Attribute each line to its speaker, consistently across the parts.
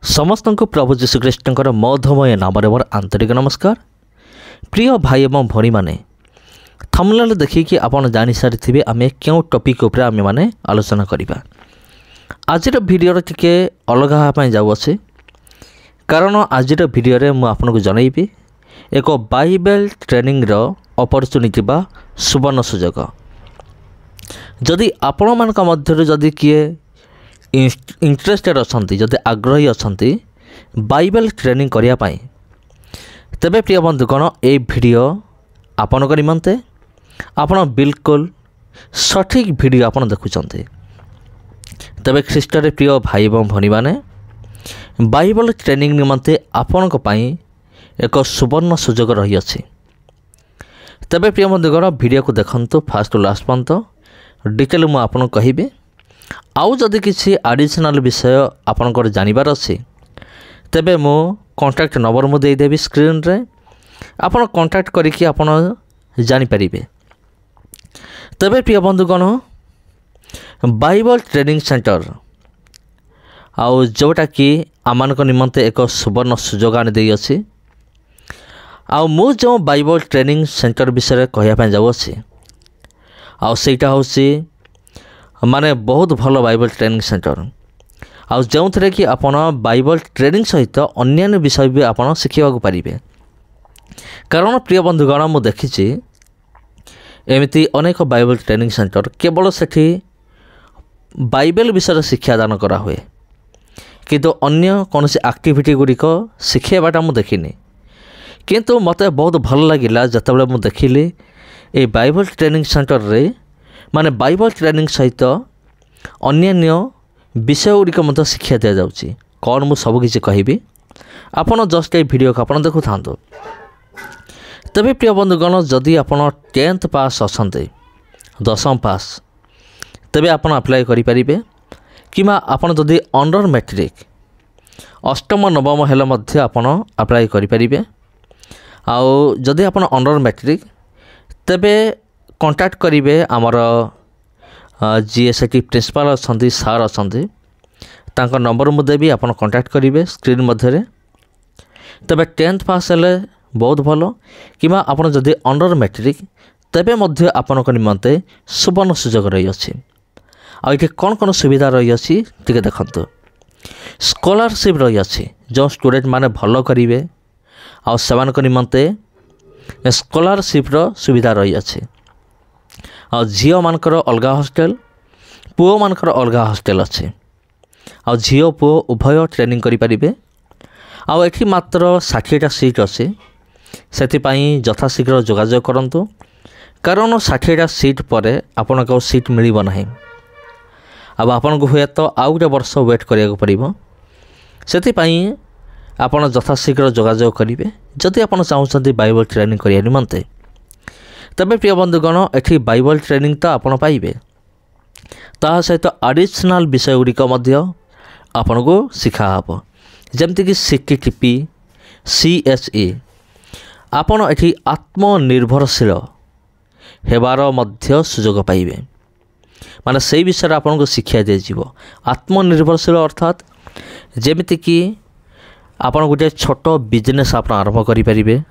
Speaker 1: समस्त को प्रभु जीशुख्रीष्टर मधुमय नाम मोर आंतरिक नमस्कार। प्रिय भाई एवं भौणी मैंने थंबनेल देखिए आपड़ जानी सारी आम क्यों टॉपिक उपर आम मैंने आलोचना करवा। आज भिडियो टिके अलग हाँपाई जाऊँचे कारण आज भिडियो मुझे जनइबी एक बाइबल ट्रेनिंग अपॉर्चुनिटी बा सुवर्ण सुजोग। जदि आपण मानक मध्य जदि किए इंटरेस्टेड अच्छा जदि आग्रही अच्छा बाइबल ट्रेनिंग करने तेबे प्रिय बंधुगण ये वीडियो आपण निमंते आपण बिल्कुल सठिक वीडियो आपण देखुंते। तेबे ख्रीष्टर प्रिय भाई एवं भौणी मैंने बाइबल ट्रेनिंग निमंते आपण एक सुवर्ण सुजोग रही अछि। तेबे प्रिय बंधुगण वीडियो को देखंतु फास्ट टू लास्ट पर्यंत डिटेल मु आपन कहिबे। आउ जदि किसी एडिशनल विषय आपनकर जानिबार अछि तेबे मो कांटेक्ट नंबर मु दे देबी स्क्रीन रे आपन कांटेक्ट करिकि आपन जानि परिबे। तेबे प्रिय बंधुगण बाइबल ट्रेनिंग सेंटर आउ जोटा कि आमानक निमंते एक सुवर्ण सुजोग आनि देई अछि। आउ मु जो बाइबल ट्रेनिंग सेंटर विषय कहया जाऊँगी आउ सेटा होसी माने बहुत भल बाइबल ट्रेनिंग सेंटर आउ जो थे कि आपण बाइबल ट्रेनिंग सहित अन्य विषय भी आपण शिखा पारे। कारण प्रिय बंधुगण मु देखी एमती अनेक बाइबल ट्रेनिंग सेंटर केवल सेठी बाइबल विषय शिक्षादान करा हुए किंतु अन्य कौन सी एक्टिविटी गुड़िक शिखेबाटा मु देखिनी। किंतु मते बहुत भल लगिला जतबेले मु देखिली ए बाइबल ट्रेनिंग सेंटर रे माने बाइबल ट्रेनिंग सहित अन्य विषय गुड़िक मत शिक्षा दि जाउची। कौन मु सब किसी कहिबी आपण जस्ट ये वीडियो को आपण देखु थांतो। तबे प्रिय बंधुगण जदि आपण 10th पास असंते 10th पास तबे आपण अप्लाई करि परिबे किमा आपण जदि अंडर मैट्रिक 8म 9म हेले मध्य आपण अप्लाई करि परिबे। आउ जदि आपण अंडर मैट्रिक तेबे कांटेक्ट करिवे आमर जीएसटी प्रिंसिपल अच्छा सार अच्छा नंबर मु देबी आपण कांटेक्ट करिवे स्क्रीन मध्य। तबे 10th पास हेले बहुत भल किमा आपण जदि अंडर मैट्रिक तेबे मध्य आपनक निमंते सुवर्ण सुजोग रही अछि। आ इथे कौन कौन सुविधा रही अछि टिके देखंतु। स्कॉलरशिप रही अछि जो स्टूडेंट माने भल करिवे आ सेमानक निमंते स्कॉलरशिप रो सुविधा रही अछि। आ झियो मानकर अलगा हॉस्टल पुओ मानकर अलगा हॉस्टल अच्छे। आ झियो पुओ उभय ट्रेनिंग करि परिबे। आ एठी मात्र 60टा सीट अच्छे सेथिपाई यथाशीघ्र जोगाजोग करंतु कारण 60टा सीट पर आपनको सीट मिलिबो नाही। अब आपनको हुए तो आउ गोटे वर्ष वेट करिया पड़िबो सेथिपाई आपण यथाशीघ्र जोगाजोग करेंगे जदि आप चाहते बाइबल ट्रेनिंग करिया निमंते। तबे प्रिय बंधुगण एठी बाइबल ट्रेनिंग तो आपण पाइबे ता सहित एडिशनल विषय गुड़िक आपण को शिखा हम जमती कि CTTP CSE आपण एठी आत्मनिर्भरशील हेबार मध्य सुजोग पाइबे। माने से विषय आपन को शिक्षा दि जीवो आत्मनिर्भरशील अर्थात जेमिति कि आपण गोटे छोट बिजनेस आप आरंभ करें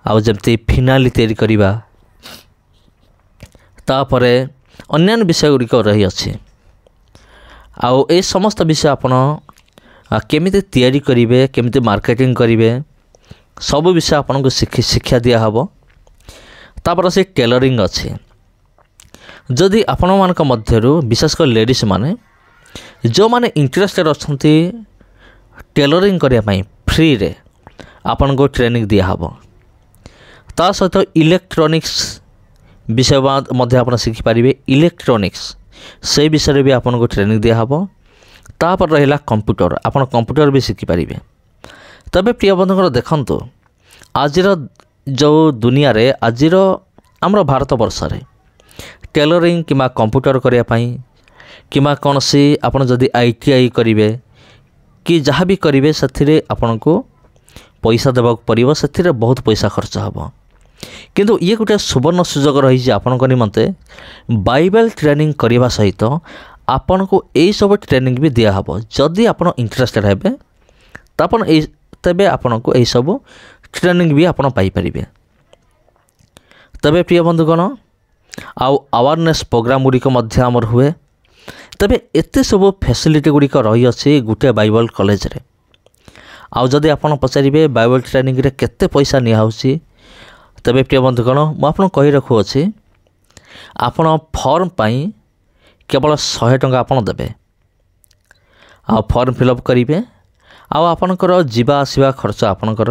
Speaker 1: आउ जमती फिनाइल तैयारी करवा तापर अन्य विषय गुड़िक रही अच्छे। आउ ए समस्त विषय आपण केमिति तैयारी करेंगे केमिति मार्केटिंग करेंगे सब विषय आपन को शिक्षा दिया हबो। तापर से टेलरिंग अच्छे जदि आपण मानक मध्यरु विशेषकर लेडीज माने जो माने इंटरेस्टेड अछंती टेलरिंग करने फ्री रे आपन को ट्रेनिंग दिया हबो। ता सहित इलेक्ट्रॉनिक्स विषय मध्य आप शिखिपारे इलेक्ट्रॉनिक्स से विषय भी आपन को ट्रेनिंग दिया हबो। तापर रहिला कंप्यूटर आपन कंप्यूटर भी शिखिपारे। तबे प्रिय बंधुगण देखंतु आजिर जो दुनिया रे आजिर आमर भारत वर्ष रे टेलरिंग किमा कंप्यूटर करने किमा कौन सी आपन जदि ITI करेंगे कि जहाँ भी करेंगे से आपन को पैसा देवा पड़ो से बहुत पैसा खर्च हम। किंतु ये गोटे सुवर्ण सुजोग रही आपण निमंते बाइबल ट्रेनिंग करने सहित आपनको यही सब ट्रेनिंग भी दिया हबो जदि आपण इंटरेस्टेड हेबे तेबे आपनको यही सब ट्रेनिंग भी आपण पाई परिबे। तबे प्रिय बंधुगण आउ अवेयरनेस प्रोग्राम गुड़िक आमर हुए। तबे एते सब फैसिलिटी गुड़िक रही अछि गुटे बाइबल कॉलेज रे। आउ जदि आपण पचारिबे बाइबल ट्रेनिंग रे केते पैसा निया होछि तबे प्रिय बंधुगण मु आपन कहि रखु अछि आपण फॉर्म पाई केवल 100 टंका आपण देबे। आ फॉर्म फिलअप करिवे आउ आपनकर जीवा आसीबा खर्च आपनकर।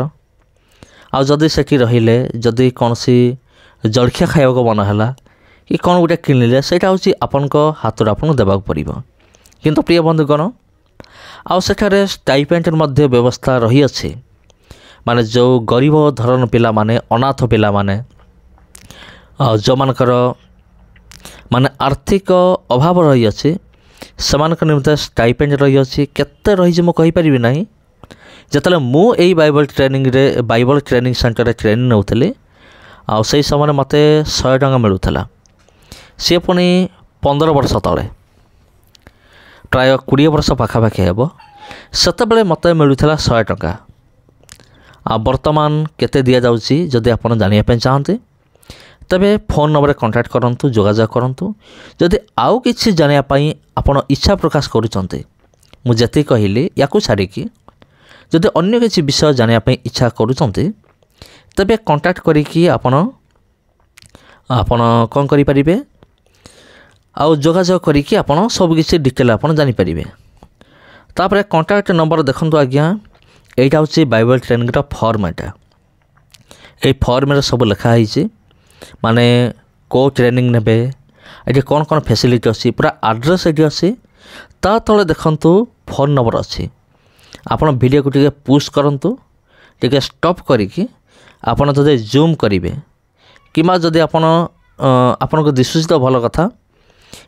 Speaker 1: आउ जदि सेठी रहिले जदि कोनसी जलखिया खाइबा को मन होला कि कौन गोटे किनिले सेटा होछि आपनक हाथर आपन देबा पड़िबो। किंतु प्रिय बंधुगण आउ सेठारे स्टाइपेंड मध्ये व्यवस्था रही अछि माने जो गरीब धरन पिला माने अनाथ पिला माने जो मानकर माने आर्थिक अभाव रही अछि समान निमित्त स्टाइपेंड रही अछि केते रही जे मु कहि परिबि नाही। जतले मु एई बाइबल ट्रेनिंग सेंटर रे ट्रेनिंग नउथले आ सही समय मते 100 टंका मिलुथला। सी पुणी 15 वर्ष तले प्राय 20 वर्ष पाखापाखि हेब सेतबेले मते मिलुथला 100 टंका। आ वर्तमान केते दिया जाउची जदि आपण जानिया पे चाहते तबे फोन नंबर कांटेक्ट करंतु जोगाजोग करंतु। जदि आउ किछि जानिया पई आपण इच्छा प्रकाश करूचंते मु जति कहिली याकु छाड़ी कि जदि अन्य किछि विषय जानिया पई इच्छा करूचंते तबे कांटेक्ट करिकि आपण कोन करि परिबे आउ जोगाजोग करिकि आपण सब किछि डिटेल आपण जानि परिबे। तापरे कांटेक्ट नंबर देखंतु आज्ञा एटा होछि बाइबल ट्रेनिंग रा फॉर्म। ए फॉर्म रे सब लिखा हिछि माने को ट्रेनिंग नेबे एठी कोन कोन फैसिलिटी अछि पूरा एड्रेस एठी अछि। ता तले देखंतु फोन नंबर अछि। आपण वीडियो को टिके पुश करंतु टिके स्टॉप करिकि आपण जदि जूम करिवे किमा जदि आपण को दिसुछि तो भलो कथा।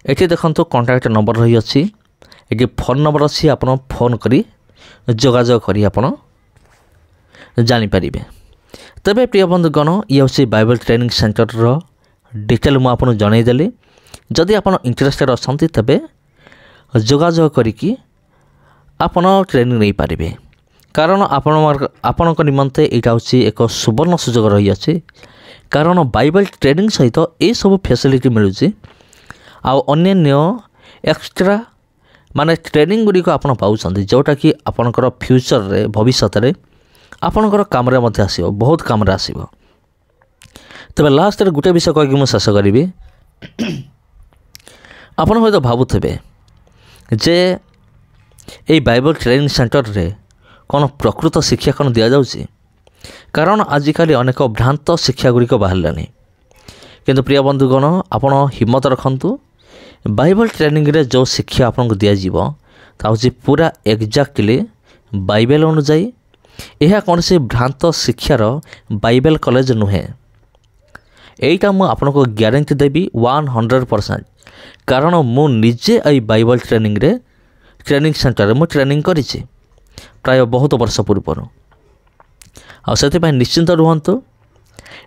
Speaker 1: एठी देखंतु कांटेक्ट नंबर रही अछि एठी फोन नंबर अछि आपण फोन करी जोगाजोग करी आपण जानि परिबे। तबे प्रिय बंधुगण ये होछि बाइबल ट्रेनिंग सेंटर रो डिटेल मु आपण जणाई देली। जदि आपण इंटरेस्टेड असंती तबे जोगाजोग करिकि आपण ट्रेनिंग नै पारिबे। कारण आपणक निमंते एटा होछि एक सुवर्ण सुजोग रही अछि। कारण बाइबल ट्रेनिंग सहित ए सब फैसिलिटी मिलुछि आउ अन्य एक्स्ट्रा माने ट्रेनिंग गुडी को आपण पाउछंती जोटा कि आपणकर फ्यूचर रे भविष्य रे आपणकर काम रे मध्ये आसीबो बहुत काम रे आसीबो। तबे लास्ट रे गुटे विषय कहि मु शेष करिवि। आपण होय तो भाबुथबे जे ए बाइबल ट्रेनिंग सेंटर रे कोन प्रकृत शिक्षा कोन दिया जाउछि। कारण आजिकाली अनेक भ्रांत शिक्षा गुडी को बाहरलानी। किंतु प्रिय बंधुगण आपण हिम्मत रखंतु बाइबल ट्रेनिंग रे जो शिक्षा आपन को दिया जीवो ता होछि पूरा एग्जैक्टली बाइबल अनुसार। यह कौन से भ्रांत शिक्षार बाइबल कॉलेज नुहे। एटा मु आपन को ग्यारंटी देबी 100%। कारण मु निजे आई बाइबल ट्रेनिंग सेंटर मु ट्रेनिंग करिछि प्राय बहुत वर्ष पूर्व। आ सेति पय निश्चिंत रुहंतु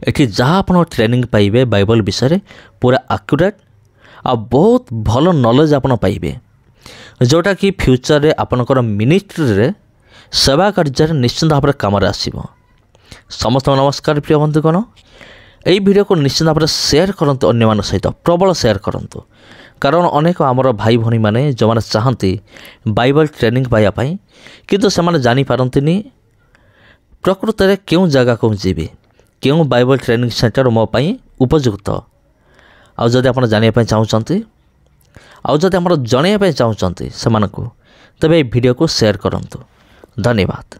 Speaker 1: एठी जहाँ आपन ट्रेनिंग पाइबे बाइबल विषय पूरा एक्यूरेट आ बहुत भल नॉलेज आपन पाइबे जोटा कि फ्यूचर रे आपनकर मिनिस्ट्री रे सेवा कार्य निश्चिंत भाव काम आसीबो। समस्त नमस्कार प्रिय बंधुगण एई वीडियो को निश्चिंत भाव शेयर करंतु अन्य मान सहित प्रबल शेयर करंतु। कारण अनेक आमर भाई भनी माने जो माने चाहंती बाइबल ट्रेनिंग पाया पाई किंतु से माने जानि पारंतिनी प्रकृत रे केउ जगह को जीबे केउ बाइबल ट्रेनिंग सेंटर मो पाई उपयुक्त। आउ जदि आपण जानिया पाई चाहुचंती आउ जदि हमर जणैया पाई चाहुचंती समानकु तबे वीडियो को शेयर करंतु। धन्यवाद।